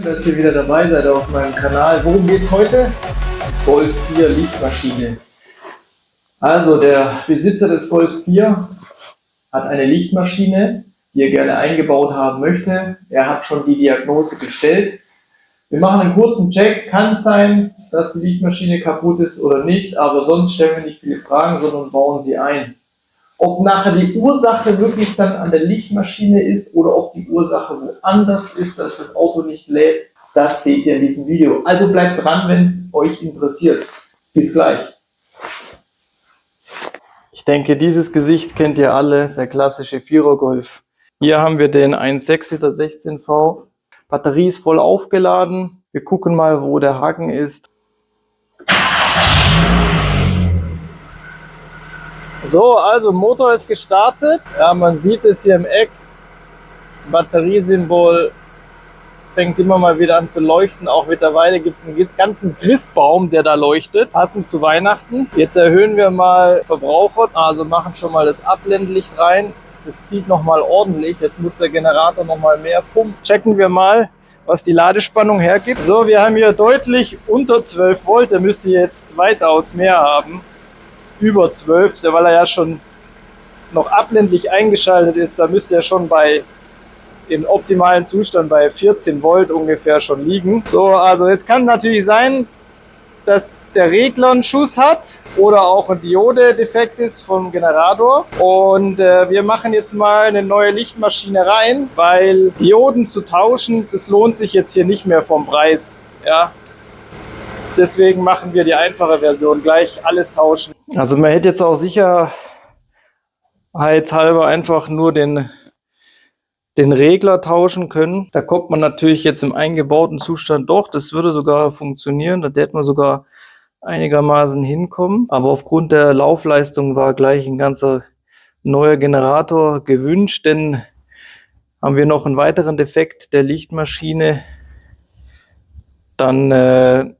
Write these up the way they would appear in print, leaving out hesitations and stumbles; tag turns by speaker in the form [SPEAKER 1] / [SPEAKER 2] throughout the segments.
[SPEAKER 1] Dass ihr wieder dabei seid auf meinem Kanal. Worum geht's heute? Golf 4 Lichtmaschine. Also der Besitzer des Golf 4 hat eine Lichtmaschine, die er gerne eingebaut haben möchte. Er hat schon die Diagnose gestellt. Wir machen einen kurzen Check. Kann es sein, dass die Lichtmaschine kaputt ist oder nicht, aber sonst stellen wir nicht viele Fragen, sondern bauen sie ein. Ob nachher die Ursache wirklich dann an der Lichtmaschine ist oder ob die Ursache woanders ist, dass das Auto nicht lädt, das seht ihr in diesem Video. Also bleibt dran, wenn es euch interessiert. Bis gleich. Ich denke, dieses Gesicht kennt ihr alle, der klassische Vierer Golf. Hier haben wir den 1.6 Liter 16V. Batterie ist voll aufgeladen. Wir gucken mal, wo der Haken ist. So, also Motor ist gestartet. Ja, man sieht es hier im Eck. Batteriesymbol fängt immer mal wieder an zu leuchten. Auch mittlerweile gibt es einen ganzen Christbaum, der da leuchtet, passend zu Weihnachten. Jetzt erhöhen wir mal Verbraucher, also machen schon mal das Abblendlicht rein. Das zieht nochmal ordentlich. Jetzt muss der Generator nochmal mehr pumpen. Checken wir mal, was die Ladespannung hergibt. So, wir haben hier deutlich unter 12 Volt. Der müsste jetzt weitaus mehr haben. Über 12, weil er ja schon noch abblendlich eingeschaltet ist. Da müsste er schon im optimalen Zustand bei 14 Volt ungefähr schon liegen. So, also jetzt kann natürlich sein, dass der Regler einen Schuss hat oder auch ein Diode-Defekt ist vom Generator. Und wir machen jetzt mal eine neue Lichtmaschine rein, weil Dioden zu tauschen, das lohnt sich jetzt hier nicht mehr vom Preis. Ja. Deswegen machen wir die einfache Version, gleich alles tauschen. Also man hätte jetzt auch sicherheitshalber einfach nur den Regler tauschen können. Da kommt man natürlich jetzt im eingebauten Zustand doch. Das würde sogar funktionieren. Da hätte man sogar einigermaßen hinkommen. Aber aufgrund der Laufleistung war gleich ein ganzer neuer Generator gewünscht. Denn haben wir noch einen weiteren Defekt der Lichtmaschine, dann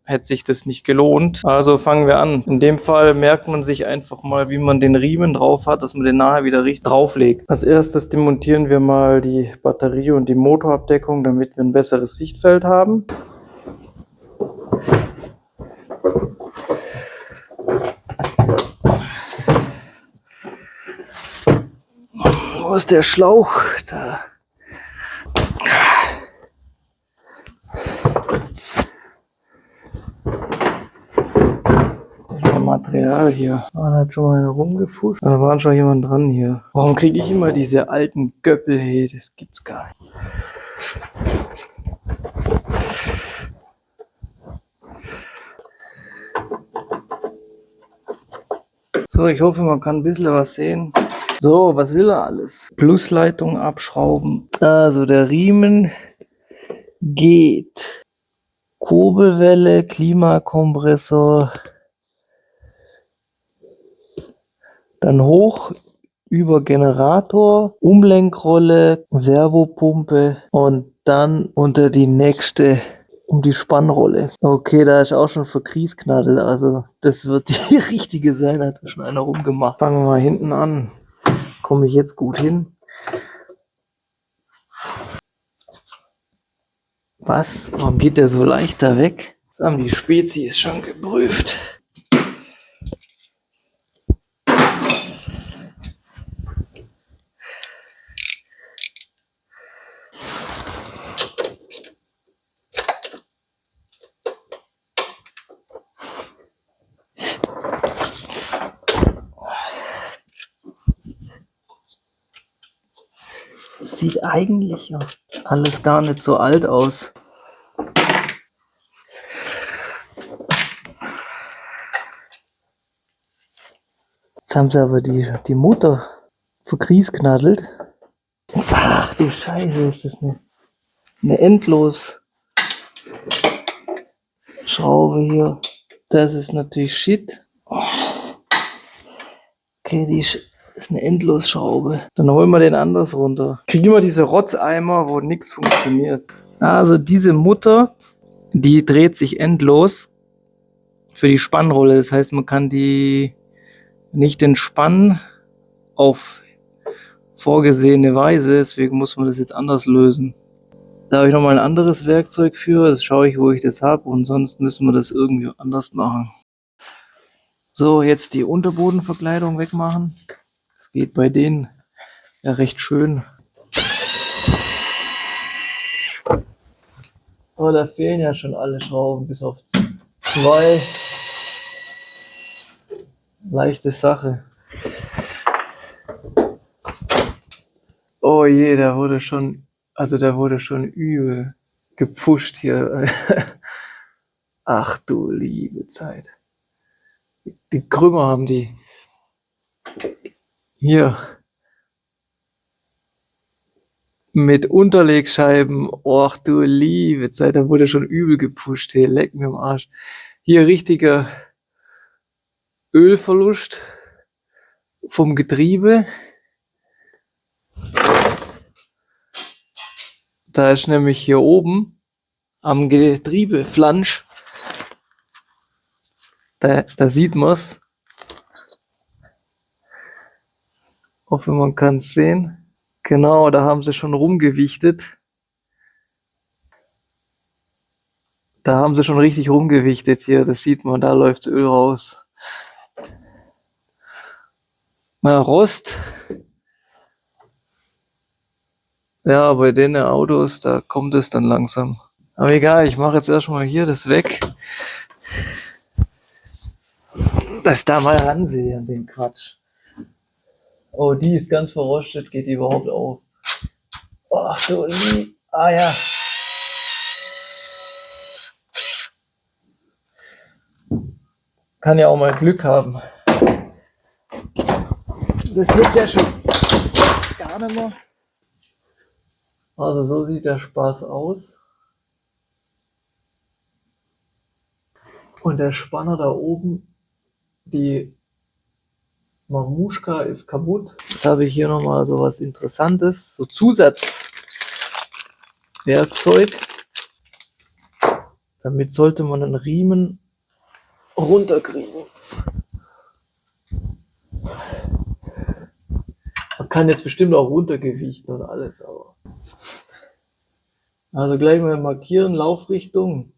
[SPEAKER 1] hätte sich das nicht gelohnt. Also fangen wir an. In dem Fall merkt man sich einfach mal, wie man den Riemen drauf hat, dass man den nachher wieder richtig drauflegt. Als erstes demontieren wir mal die Batterie und die Motorabdeckung, damit wir ein besseres Sichtfeld haben. Wo ist der Schlauch? Da. Material hier. Da hat schon mal einer rumgefuscht. Da war schon jemand dran hier. Warum kriege ich immer diese alten Göppel? Hey, das gibt's gar nicht. So, ich hoffe, man kann ein bisschen was sehen. So, was will er alles? Plusleitung abschrauben. Also der Riemen geht. Kurbelwelle, Klimakompressor. Dann hoch über Generator, Umlenkrolle, Servopumpe und dann unter die nächste um die Spannrolle. Okay, da ist auch schon verkriesknaddelt, also das wird die richtige sein, hat schon einer rumgemacht. Fangen wir mal hinten an. Komme ich jetzt gut hin? Was? Warum geht der so leichter weg? Das haben die Spezies schon geprüft. Sieht eigentlich alles gar nicht so alt aus. Jetzt haben sie aber die Mutter verkriesknaddelt. Ach du Scheiße, ist das eine Endlosschraube hier. Das ist natürlich Shit. Okay, die ist eine Endlosschraube. Dann holen wir den anders runter. Kriegen wir diese Rotzeimer, wo nichts funktioniert. Also diese Mutter, die dreht sich endlos für die Spannrolle. Das heißt, man kann die nicht entspannen auf vorgesehene Weise. Deswegen muss man das jetzt anders lösen. Da habe ich nochmal ein anderes Werkzeug für. Das schaue ich, wo ich das habe. Und sonst müssen wir das irgendwie anders machen. So, jetzt die Unterbodenverkleidung wegmachen. Das geht bei denen ja recht schön. Aber da fehlen ja schon alle Schrauben, bis auf 2. Leichte Sache. Oh je, der wurde schon übel gepfuscht hier. Ach du liebe Zeit. Die Krümmer haben die hier mit Unterlegscheiben. Och du liebe Zeit, da wurde schon übel gepfuscht. Hey, leck mir am Arsch. Hier richtiger Ölverlust vom Getriebe. Da ist nämlich hier oben am Getriebeflansch, da sieht man's. Hoffe, man kann es sehen. Genau, da haben sie schon rumgewichtet. Da haben sie schon richtig rumgewichtet hier. Das sieht man, da läuft Öl raus. Na, Rost. Ja, bei den Autos, da kommt es dann langsam. Aber egal, ich mache jetzt erstmal hier das weg. Dass da mal ransehe an den Quatsch. Oh, die ist ganz verrostet, geht die überhaupt auf? Ach du lieb. Ah ja. Kann ja auch mal Glück haben. Das wird ja schon gar nicht mehr. Also so sieht der Spaß aus. Und der Spanner da oben, die Marmuschka ist kaputt. Jetzt habe ich hier nochmal so was Interessantes, so Zusatzwerkzeug. Damit sollte man den Riemen runterkriegen. Man kann jetzt bestimmt auch runtergewichten und alles, aber. Also gleich mal markieren, Laufrichtung.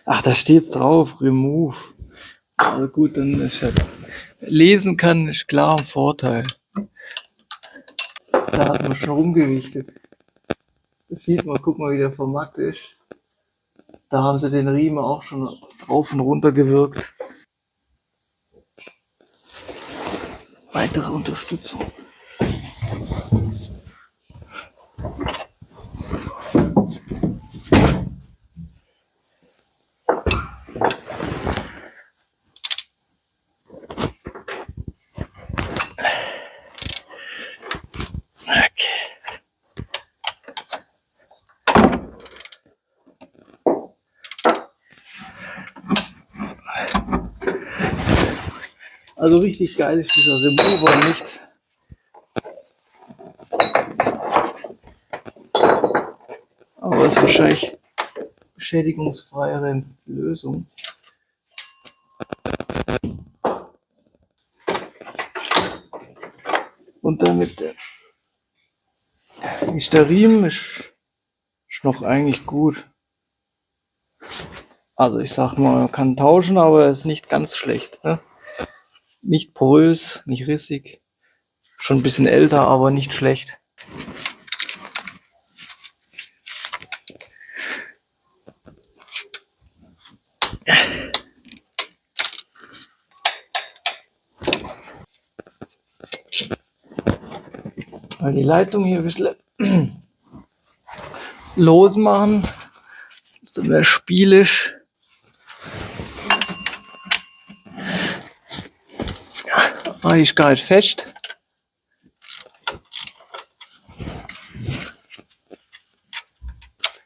[SPEAKER 1] Ach, da steht drauf, Remove. Also gut, dann ist ja lesen kann, ist klar ein Vorteil. Da hat man schon rumgewichtet. Das sieht man, guck mal, wie der vermackt ist. Da haben sie den Riemen auch schon drauf und runter gewirkt. Weitere Unterstützung. Also richtig geil ist dieser Remover nicht. Aber es ist wahrscheinlich beschädigungsfreiere Lösung. Und damit ist der Riemen ist noch eigentlich gut. Also ich sag mal, man kann tauschen, aber er ist nicht ganz schlecht. Ne? Nicht porös, nicht rissig. Schon ein bisschen älter, aber nicht schlecht. Mal die Leitung hier ein bisschen losmachen. Ist dann mehr spielisch. Ah, die ist gar nicht fest.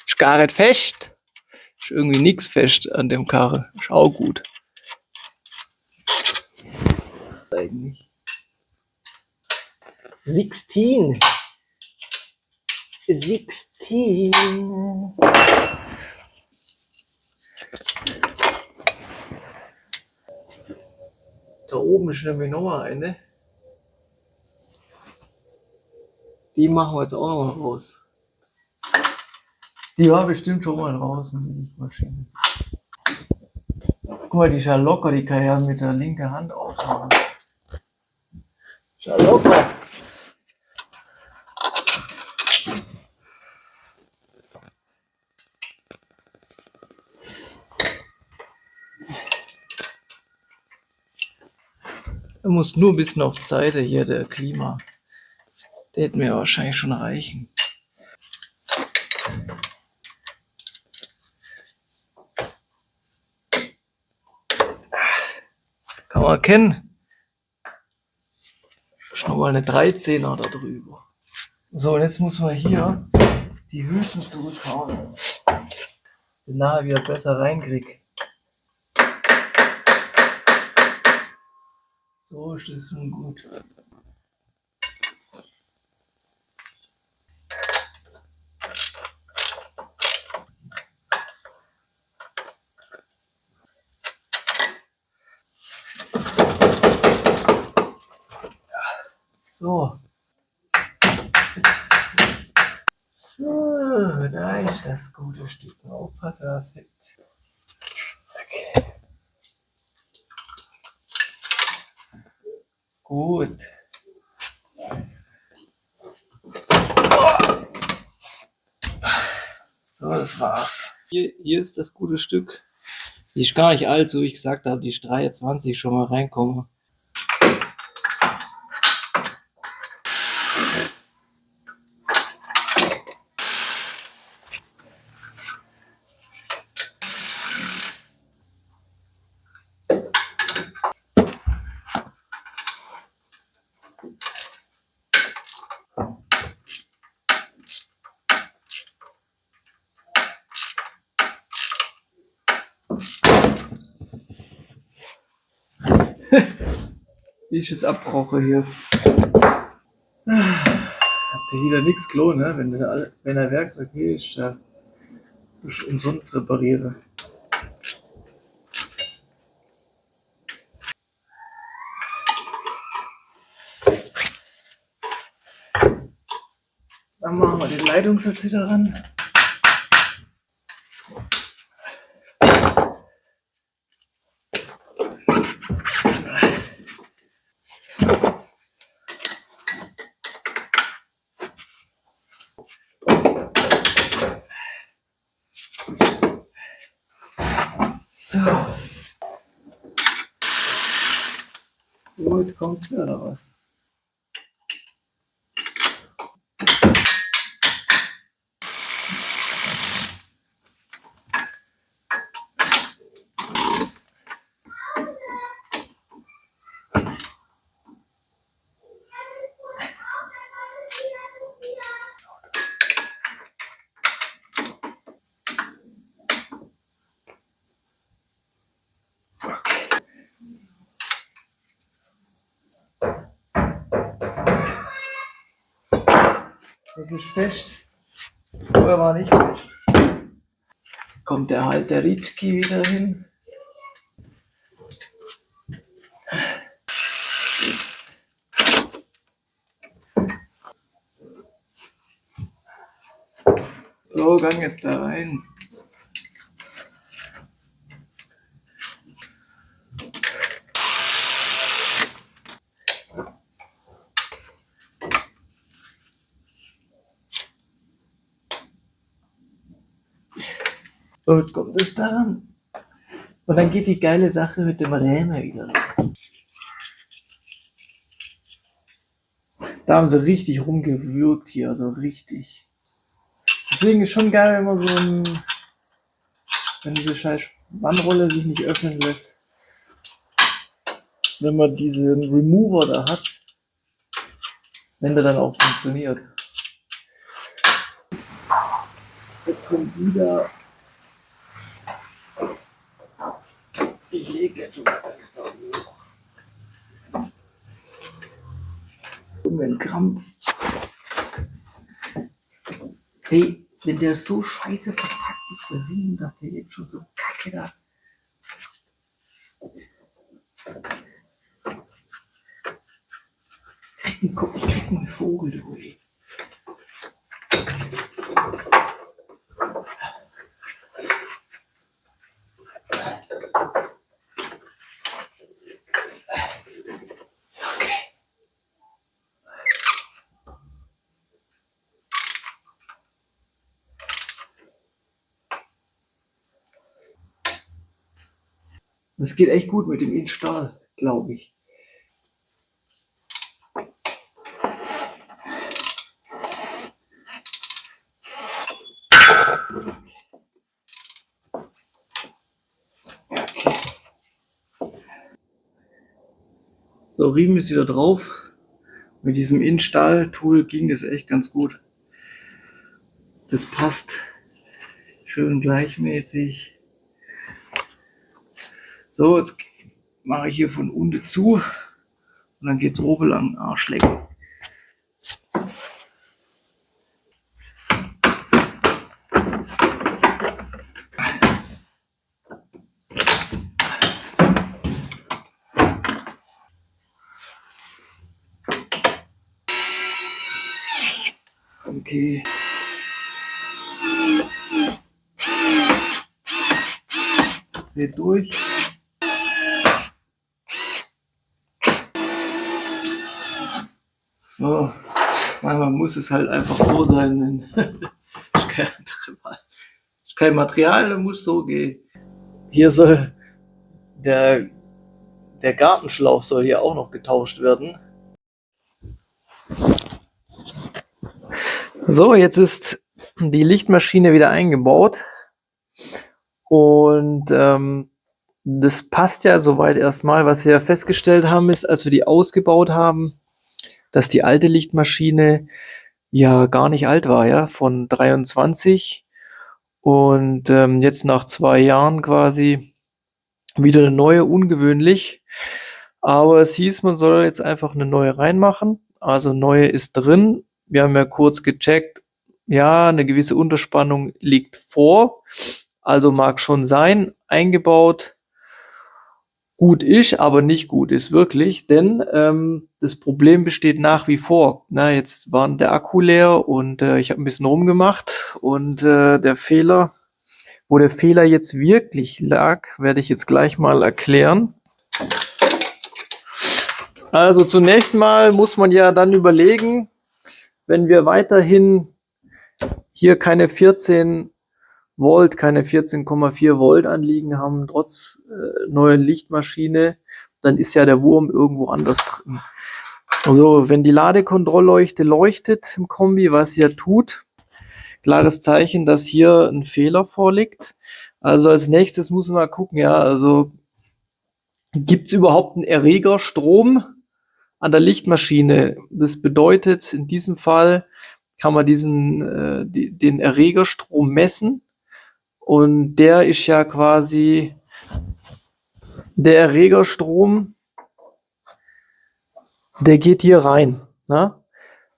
[SPEAKER 1] Ist gar nicht fest. Ist irgendwie nichts fest an dem Karre. Ist auch gut. Eigentlich. 16. 16. Da oben ist nämlich nochmal eine. Die machen wir jetzt auch noch mal raus. Die war bestimmt schon mal draußen, die Lichtmaschine. Guck mal, die ist ja locker, die kann ja mit der linken Hand aufmachen. Ist ja locker. Er muss nur ein bisschen auf die Seite hier, der Klima. Der hätte mir wahrscheinlich schon reichen. Kann man erkennen. Ist nochmal eine 13er da drüber. So, und jetzt muss man hier die Hülsen zurückhauen. Den nachher wieder besser reinkrieg. So ist das nun gut. So. So, da ist das gute Stück. Aufpassen, was hängt. Okay. Gut. So, das war's. Hier ist das gute Stück. Die ist gar nicht alt, so wie ich gesagt habe, die ist 23 schon mal reinkommen. Die ist jetzt abbrauche hier. Hat sich wieder nichts gelohnt, ne? Wenn der Werkzeug hier ist, ich umsonst repariere. Dann machen wir den Leitungssatz wieder ran. So. Gut, kommt ja oder was? Das ist fest. Oder war nicht fest. Kommt der halt der Ritschki wieder hin. So, gang jetzt da rein. So, jetzt kommt es daran. Und dann geht die geile Sache mit dem Rämer wieder los. Da haben sie richtig rumgewürgt hier, also richtig. Deswegen ist schon geil, wenn man wenn diese scheiß Spannrolle sich nicht öffnen lässt. Wenn man diesen Remover da hat, wenn der dann auch funktioniert. Jetzt kommt wieder. Ich lege jetzt schon mal alles da hoch. Ein Krampf. Hey, wenn der so scheiße verpackt ist, der Ring, dass der jetzt schon so kacke da. Ich krieg einen Vogel, du ey. Das geht echt gut mit dem Install, glaube ich. So, Riemen ist wieder drauf. Mit diesem Install-Tool ging das echt ganz gut. Das passt schön gleichmäßig. So, jetzt mache ich hier von unten zu und dann geht es oben lang Arsch lecken. Okay. Geht durch. So, manchmal muss es halt einfach so sein. Kein Material, dann muss so gehen. Hier soll der Gartenschlauch soll hier auch noch getauscht werden. So, jetzt ist die Lichtmaschine wieder eingebaut und das passt ja soweit erstmal. Was wir festgestellt haben, ist, als wir die ausgebaut haben, dass die alte Lichtmaschine ja gar nicht alt war, ja, von 23 und jetzt nach 2 Jahren quasi wieder eine neue, ungewöhnlich. Aber es hieß, man soll jetzt einfach eine neue reinmachen. Also neue ist drin. Wir haben ja kurz gecheckt, ja, eine gewisse Unterspannung liegt vor. Also mag schon sein, eingebaut. Gut ist, aber nicht gut ist wirklich, denn das Problem besteht nach wie vor. Na, jetzt war der Akku leer und ich habe ein bisschen rumgemacht und der Fehler, wo der Fehler jetzt wirklich lag, werde ich jetzt gleich mal erklären. Also zunächst mal muss man ja dann überlegen, wenn wir weiterhin hier keine 14 Volt, keine 14,4 Volt anliegen haben, trotz neuer Lichtmaschine, dann ist ja der Wurm irgendwo anders drin. Also wenn die Ladekontrollleuchte leuchtet im Kombi, was sie ja tut, klares Zeichen, dass hier ein Fehler vorliegt. Also als nächstes muss man mal gucken, ja, also gibt es überhaupt einen Erregerstrom an der Lichtmaschine? Das bedeutet, in diesem Fall kann man den Erregerstrom messen. Und der ist ja quasi der Erregerstrom, der geht hier rein. Ne?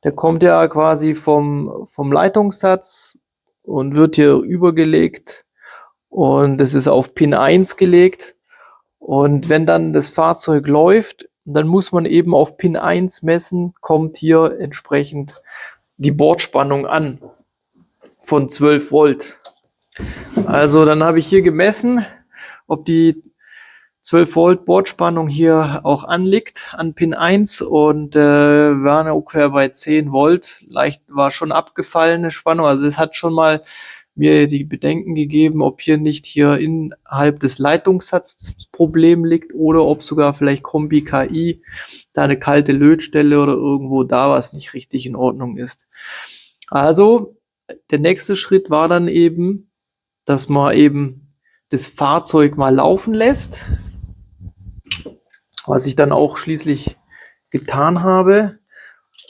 [SPEAKER 1] Der kommt ja quasi vom Leitungssatz und wird hier übergelegt. Und das ist auf Pin 1 gelegt. Und wenn dann das Fahrzeug läuft, dann muss man eben auf Pin 1 messen, kommt hier entsprechend die Bordspannung an von 12 Volt. Also dann habe ich hier gemessen, ob die 12 Volt Bordspannung hier auch anliegt an Pin 1 und waren ungefähr bei 10 Volt. Leicht war schon abgefallene Spannung. Also es hat schon mal mir die Bedenken gegeben, ob hier innerhalb des Leitungssatzes das Problem liegt oder ob sogar vielleicht Kombi KI da eine kalte Lötstelle oder irgendwo da was nicht richtig in Ordnung ist. Also der nächste Schritt war dann eben, dass man eben das Fahrzeug mal laufen lässt, was ich dann auch schließlich getan habe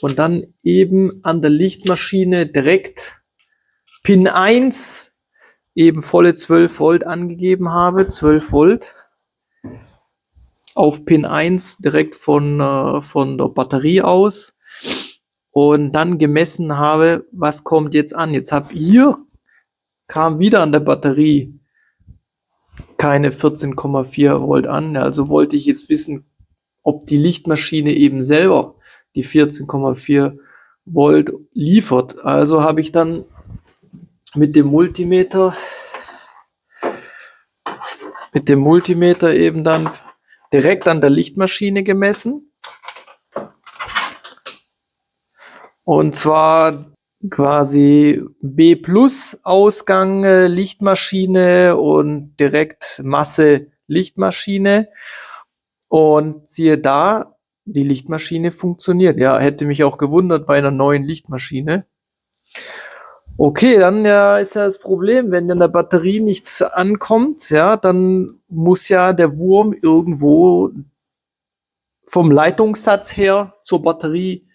[SPEAKER 1] und dann eben an der Lichtmaschine direkt Pin 1 eben volle 12 Volt angegeben habe, 12 Volt auf Pin 1 direkt von der Batterie aus und dann gemessen habe, was kommt jetzt an. Jetzt kam wieder an der Batterie keine 14,4 Volt an. Also wollte ich jetzt wissen, ob die Lichtmaschine eben selber die 14,4 Volt liefert. Also habe ich dann mit dem Multimeter eben dann direkt an der Lichtmaschine gemessen. Und zwar quasi B+ Ausgang Lichtmaschine und direkt Masse Lichtmaschine und siehe da, die Lichtmaschine funktioniert. Ja, hätte mich auch gewundert bei einer neuen Lichtmaschine. Okay, dann ja, ist ja das Problem, wenn in der Batterie nichts ankommt, ja, dann muss ja der Wurm irgendwo vom Leitungssatz her zur Batterie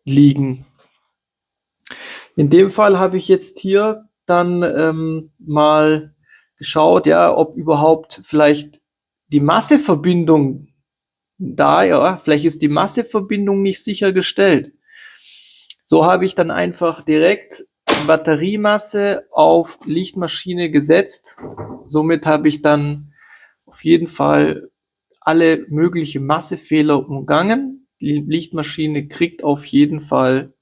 [SPEAKER 1] liegen. In dem Fall habe ich jetzt hier dann mal geschaut, ja, ob überhaupt vielleicht die Masseverbindung da, ja, vielleicht ist die Masseverbindung nicht sichergestellt. So habe ich dann einfach direkt Batteriemasse auf Lichtmaschine gesetzt. Somit habe ich dann auf jeden Fall alle möglichen Massefehler umgangen. Die Lichtmaschine kriegt auf jeden Fall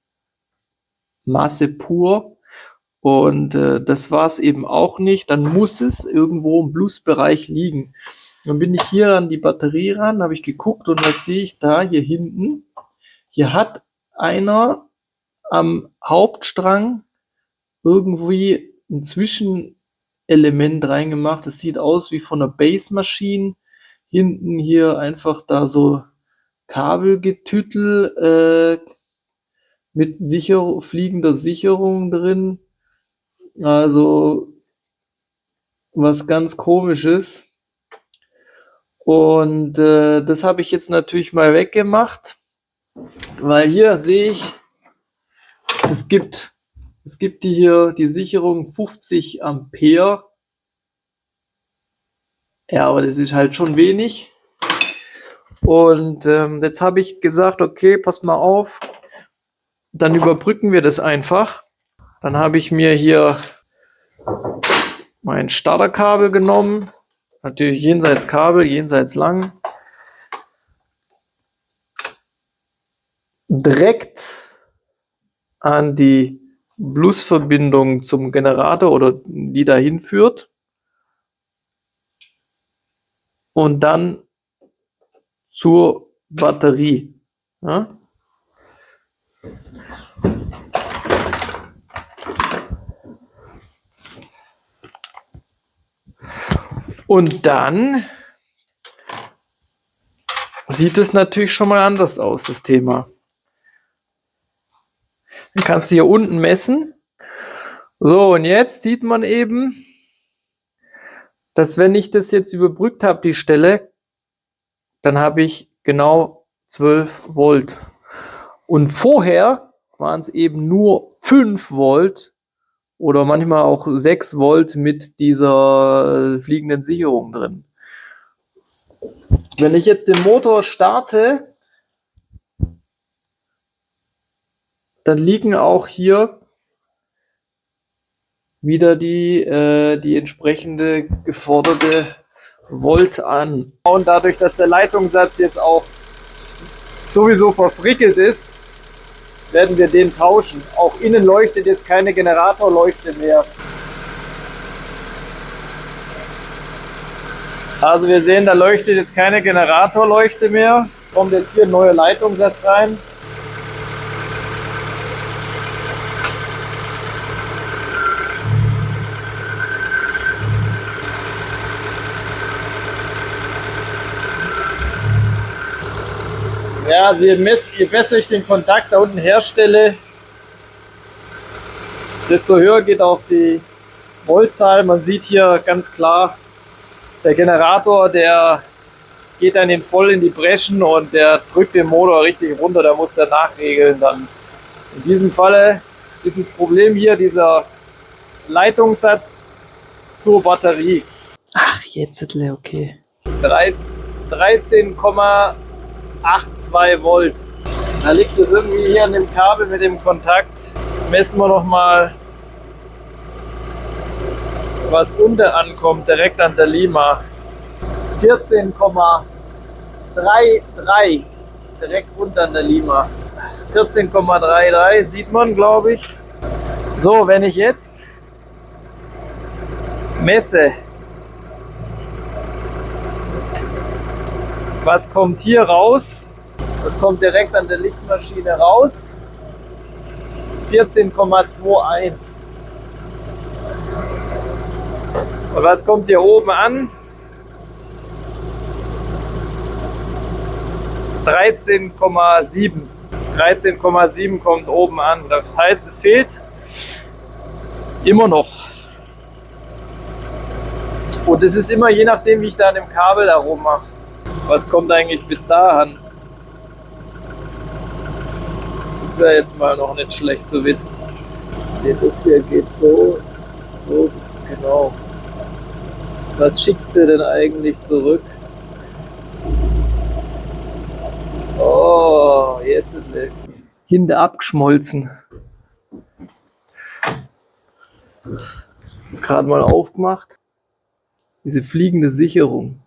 [SPEAKER 1] Masse pur. Und das war es eben auch nicht. Dann muss es irgendwo im Plusbereich liegen. Dann bin ich hier an die Batterie ran, habe ich geguckt und was sehe ich da hier hinten? Hier hat einer am Hauptstrang irgendwie ein Zwischenelement reingemacht. Das sieht aus wie von einer Base-Maschine. Hinten hier einfach da so Kabelgetüttel mit fliegender Sicherung drin. Also was ganz Komisches. Und das habe ich jetzt natürlich mal weggemacht, weil hier sehe ich, es gibt hier die Sicherung 50 Ampere. Ja, aber das ist halt schon wenig. Und jetzt habe ich gesagt, okay, pass mal auf, dann überbrücken wir das einfach. Dann habe ich mir hier mein Starterkabel genommen. Natürlich jenseits Kabel, jenseits lang. Direkt an die Plusverbindung zum Generator oder die dahin führt. Und dann zur Batterie. Ja? Und dann sieht es natürlich schon mal anders aus, das Thema. Dann kannst du hier unten messen. So, und jetzt sieht man eben, dass wenn ich das jetzt überbrückt habe, die Stelle, dann habe ich genau 12 Volt. Und vorher waren es eben nur 5 Volt oder manchmal auch 6 Volt mit dieser fliegenden Sicherung drin. Wenn ich jetzt den Motor starte, dann liegen auch hier wieder die entsprechende geforderte Volt an. Und dadurch, dass der Leitungssatz jetzt auch sowieso verfrickelt ist, werden wir den tauschen. Auch innen leuchtet jetzt keine Generatorleuchte mehr. Also wir sehen, da leuchtet jetzt keine Generatorleuchte mehr. Kommt jetzt hier ein neuer Leitungssatz rein. Ja, also je besser ich den Kontakt da unten herstelle, desto höher geht auch die Voltzahl. Man sieht hier ganz klar, der Generator, der geht dann voll in die Breschen und der drückt den Motor richtig runter, da muss der nachregeln dann. In diesem Falle ist das Problem hier dieser Leitungssatz zur Batterie. Ach, jetzt ist es okay. 13,82 Volt. Da liegt es irgendwie hier an dem Kabel mit dem Kontakt. Jetzt messen wir noch mal, was unten ankommt, direkt an der Lima. 14,33 direkt unter an der Lima. 14,33 sieht man, glaube ich. So, wenn ich jetzt messe, was kommt hier raus? Das kommt direkt an der Lichtmaschine raus. 14,21. Und was kommt hier oben an? 13,7. 13,7 kommt oben an. Das heißt, es fehlt immer noch. Und es ist immer je nachdem, wie ich da an dem Kabel da rum mache. Was kommt eigentlich bis dahin? Das wäre jetzt mal noch nicht schlecht zu wissen. Nee, das hier geht so, das genau. Was schickt sie denn eigentlich zurück? Oh, jetzt sind wir hinter abgeschmolzen. Ist gerade mal aufgemacht. Diese fliegende Sicherung.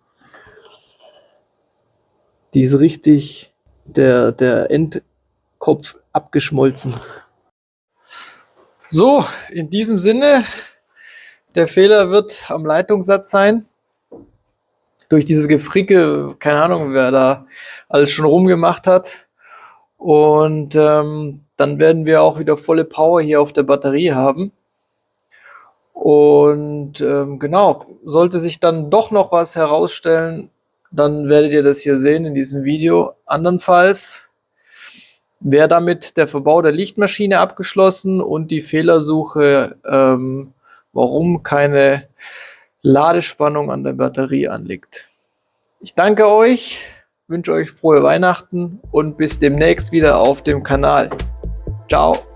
[SPEAKER 1] Die ist richtig der Endkopf abgeschmolzen. So, in diesem Sinne, der Fehler wird am Leitungssatz sein. Durch dieses Gefricke, keine Ahnung, wer da alles schon rumgemacht hat. Und dann werden wir auch wieder volle Power hier auf der Batterie haben. Und genau, sollte sich dann doch noch was herausstellen, dann werdet ihr das hier sehen in diesem Video. Andernfalls wäre damit der Verbau der Lichtmaschine abgeschlossen und die Fehlersuche, warum keine Ladespannung an der Batterie anliegt. Ich danke euch, wünsche euch frohe Weihnachten und bis demnächst wieder auf dem Kanal. Ciao.